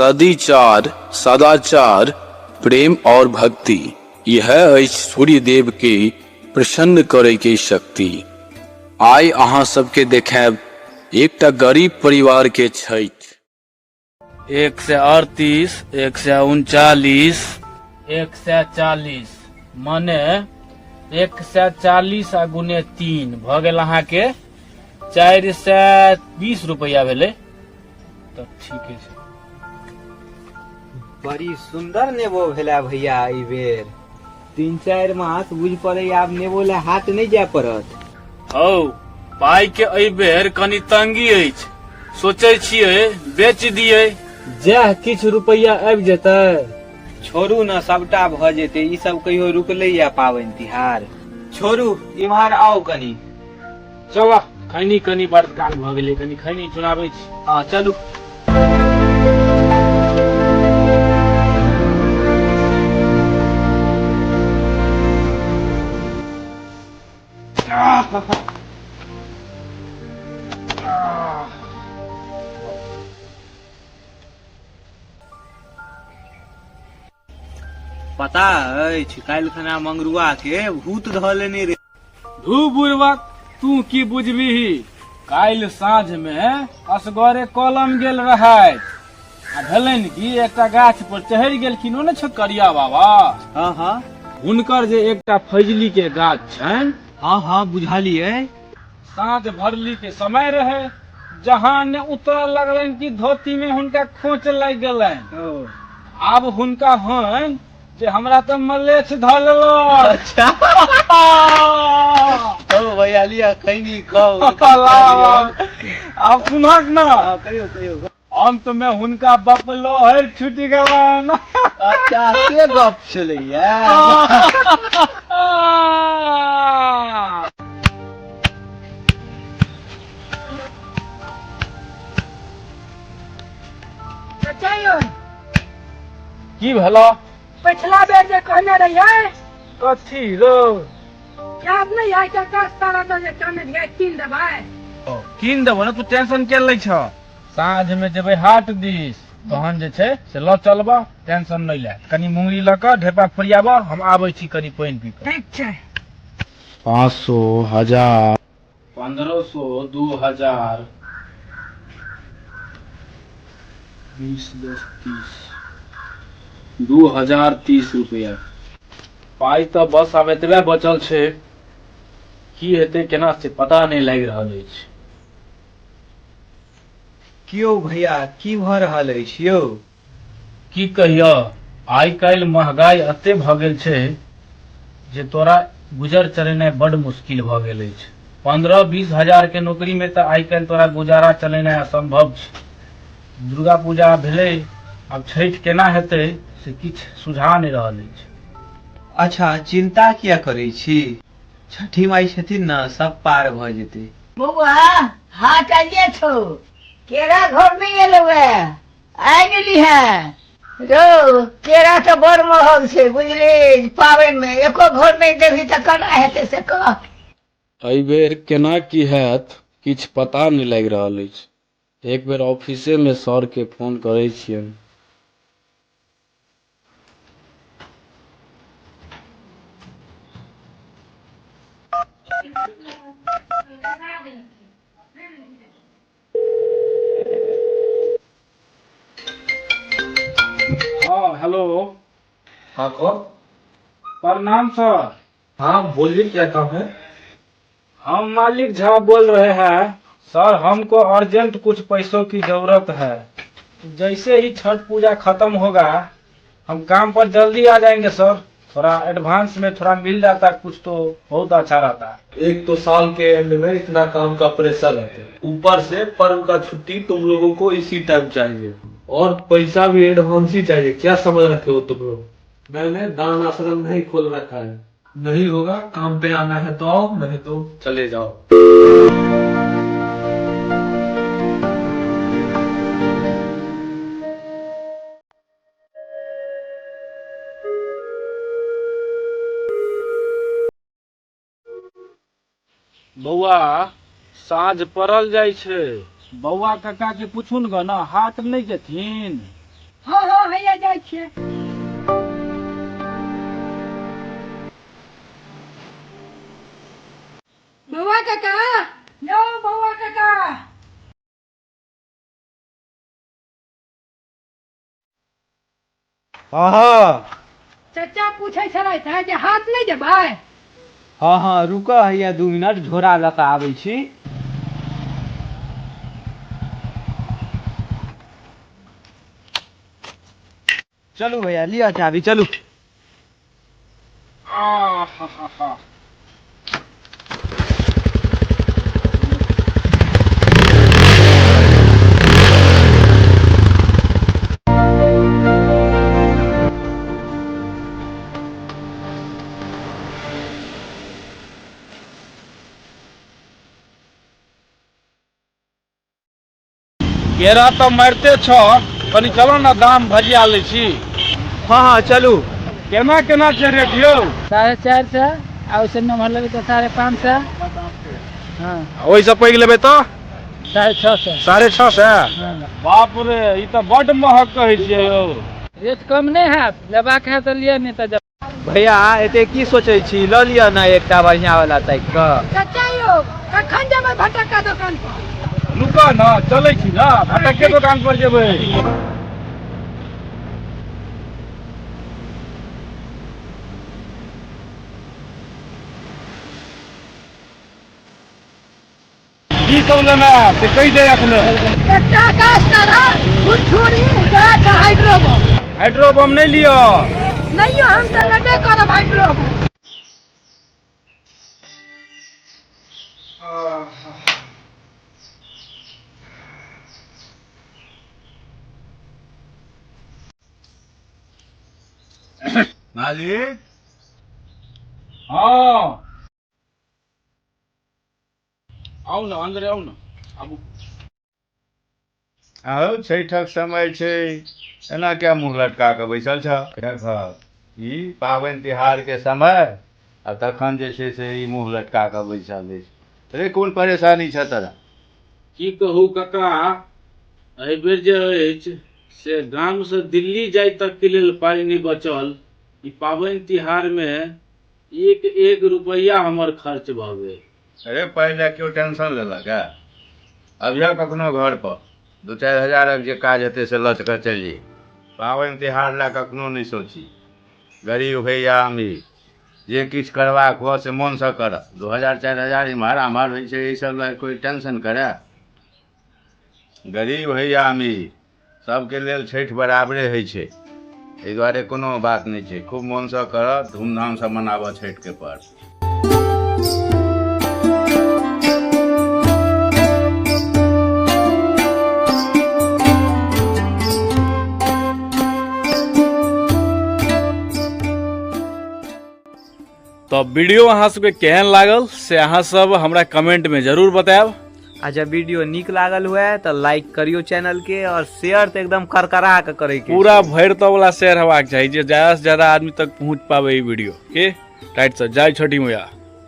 सदिचार, सदाचार, प्रेम और भक्ति यह अछि सूर्य देव के प्रसन्न करे के शक्ति। आइ अहाँ सबके देखाब एकटा गरीब परिवार के छठि। 138, 139, 140 माने 140 आ गुने 3 भ गेल अहाँ के 420 रुपया भेले। तो ठीक है। बड़ी सुंदर नेबो भेला भैया ई बेर। 3-4 मास बुझ पड़े आब नेबो ले हाथ नहीं जाय पड़त। हौ पाई के एहि बेर कनी तंगी अछि, सोचे छियै बेच दियै, जह किछ रुपया आबि जेतै। छोड़ू न, सबटा भ जेते। ई सब कहियो रुकले या पाबनि तिहार। छोड़ू इम्हर आओ कनी। चल खैनी कनी बड़ काल भ गेलै, कनी खैनी चुनाबै छी। हाँ चलू। पता अछि काल्हि खना मंगरुआ के भूत ध लेने रे। धू बुढ़वा तू की बुझबिही। काल्हि साँझ में असगरे कलम गेल रहै आ भेलनि कि एकटा गाछ पर चढ़ि गेलखिन ओ ने छकरिया बाबा। हाँ हाँ हुनकर जे एकटा फैजली के गाछ छनि, हाँ हाँ बुझलियै। साँझ भरली के समय रहे, जहाँ ने उतरऽ लगलनि कि धोती में हुनका खोच लग गेलनि। आब हुनका हन जे हमरा तो मलेच्छ ध लेलो। अच्छा ओ भैया लिया खैनी खाओ। अब सुनक ना, कहियो कहियो। अंत में हुनका बपलोहर छुटि गेलनि। अच्छा से गप छलैया। की भेलो? पिछला बेर जे कहने रहिए कथी रो? याद नहीं है? 10 तो जे कहने रहिए कीन देबै। कीन देबो ना, तू टेंशन के लै छ। साँझ में जेबै हाट दिस, तहन जे छै से ल चलबा, टेंशन नहीं ले। कनी मुंगरी ल क ढेपा फरियाबा, हम आबै छी कनी पानी पी क। ठीक छै। 500, 1000, 1500, 2000, 20, 10, 30, 2030 रुपया। पाई तो बस आब एतबे बचल छै। की हेतै केना से पता नहीं लागि रहल अछि। क्यों भैया की भ रहल अछि यौ? की कहियो, आइ काल्हि महंगाई एते भ गेल छै जे तोरा गुजर चलेनाइ बड़ मुश्किल भ गेल अछि। 15-20 हजार के नौकरी में तो आइ काल्हि तोरा गुजारा चलेनाइ असंभव छै। दुर्गा पूजा भेलै, अब छठि केना हेतै से किछ सुझा नहीं रहल अछि। अच्छा चिंता किया करै छी? छठी माई छथिन न, सब पार भ जेतै। बउआ हाट आइए छो, केरा घर में एलो है, आ गेली है। रो केरा तो बड़ महग छै बुझली, पाबनि में एको घर नहीं देबही त केना हेतै से कह। एहि बेर केना की हैत किछ पता नहीं लागि रहल अछि। एक बेर ऑफिसे में सर के फोन करै छियनि। हाँ हेलो। हाँ कौन? प्रणाम सर। हाँ बोलिए क्या काम है? हम मालिक झा बोल रहे हैं सर, हमको अर्जेंट कुछ पैसों की जरूरत है। जैसे ही छठ पूजा खत्म होगा हम काम पर जल्दी आ जाएंगे सर। थोड़ा एडवांस में थोड़ा मिल जाता कुछ तो बहुत अच्छा रहता। एक तो साल के एंड में इतना काम का प्रेशर है, ऊपर से पर्व का छुट्टी तुम लोगों को इसी टाइम चाहिए, और पैसा भी एडवांस ही चाहिए। क्या समझ रखे हो तुम लोग? मैंने दान आश्रम नहीं खोल रखा है। नहीं होगा, काम पे आना है तो आओ, नहीं तो चले जाओ। बौआ साँझ पड़ल जाइ छै, बौआ काका के पूछून ग ना, हाट नहीं जेथिन। हाँ हाँ हैया जाइ छियै। बौआ काका, यौ बौआ काका। हाँ चाचा पूछै छलथि हैं जे हाथ नहीं देबै। हाँ हाँ रुक हैया 2 मिनट झोरा लऽ कऽ आबै छी। चलू भैया लिया चाबी चलू। केरा तो मारते छ, कनी चलो ना दाम भजिया ले छी। हाँ हाँ चलू। केना केना छै रेट यौ? 450 आ उससे नम्हर लेबै तो 550। हाँ ओइसे पैघ लेबै तो 650। 650। बाप रे ई तो बड महग कहै छियै यौ। रेट कम नहीं है, लेबाक है तो लिया नहीं तो जब। भैया एते की सोचै छी, लऽ लिअ ना एकटा बढ़िया वाला ताकि कऽ। चाचा यौ कखन जेबै भटक्का दुकान पर? रुका ना, चलै छी ना, भटक के दुकान पर जेबै। की सब लेना से कहि दे अखने। चाचा काश करा छुरी गाछ हाइड्रोबम। हाइड्रोबम नहीं लियो। नहीं हम तो लेबे करब हाइड्रोबम। मालिक हाँ आओ ना, अंदर आओ ना। आबू। आओ छठक समय छै, एना क्या मुँह लटका कऽ बैसल छ? ई पाबनि तिहार के समय आ तखन जे छै से ई मुँह लटका कऽ बैसल अछि। रे कोन परेशानी छ तोरा? की कहू काका, एहि बेर जे अछि से गाम से दिल्ली जाय तक के लेल पाई नहीं बचल। ई पाबनि तिहार में एक रुपया हमर खर्च भऽ गेल। अरे पहिले क्यों टेंशन लेलक है? अभिया कखनो घर पर 2-4 हजारक जे काज हेतै से लऽ कऽ चलि जेही। पाबनि तिहार लए कखनो नहि सोची। गरीब भैया अमीर जे किछु करबाक हुअ से मोनसँ करऽ। 2000-4000 इम्हर आम्हर होइ छै, ई सब लए कोई टेंशन करे? गरीब भैया अमीर सबके लेल छठि बराबरे होइ छै, एहि दुआरे कोनो बात नहीं छै। खूब मोनसँ करऽ, धूमधामसँ मनाबऽ छठि के पर्व। तो वीडियो अहाँ सबके केहन लागल से अहाँ सब हमरा कमेंट में जरूर बताएब। आ जब वीडियो निक लागल हुए तो लाइक करियो चैनल के, और शेयर तो एकदम करकरा के करे के। पूरा भरि तो वाला शेयर हेबाक चाहिए जे ज्यादा से ज्यादा आदमी तक पहुंच पावे ई वीडियो के। टाइट से जय छठी मैया।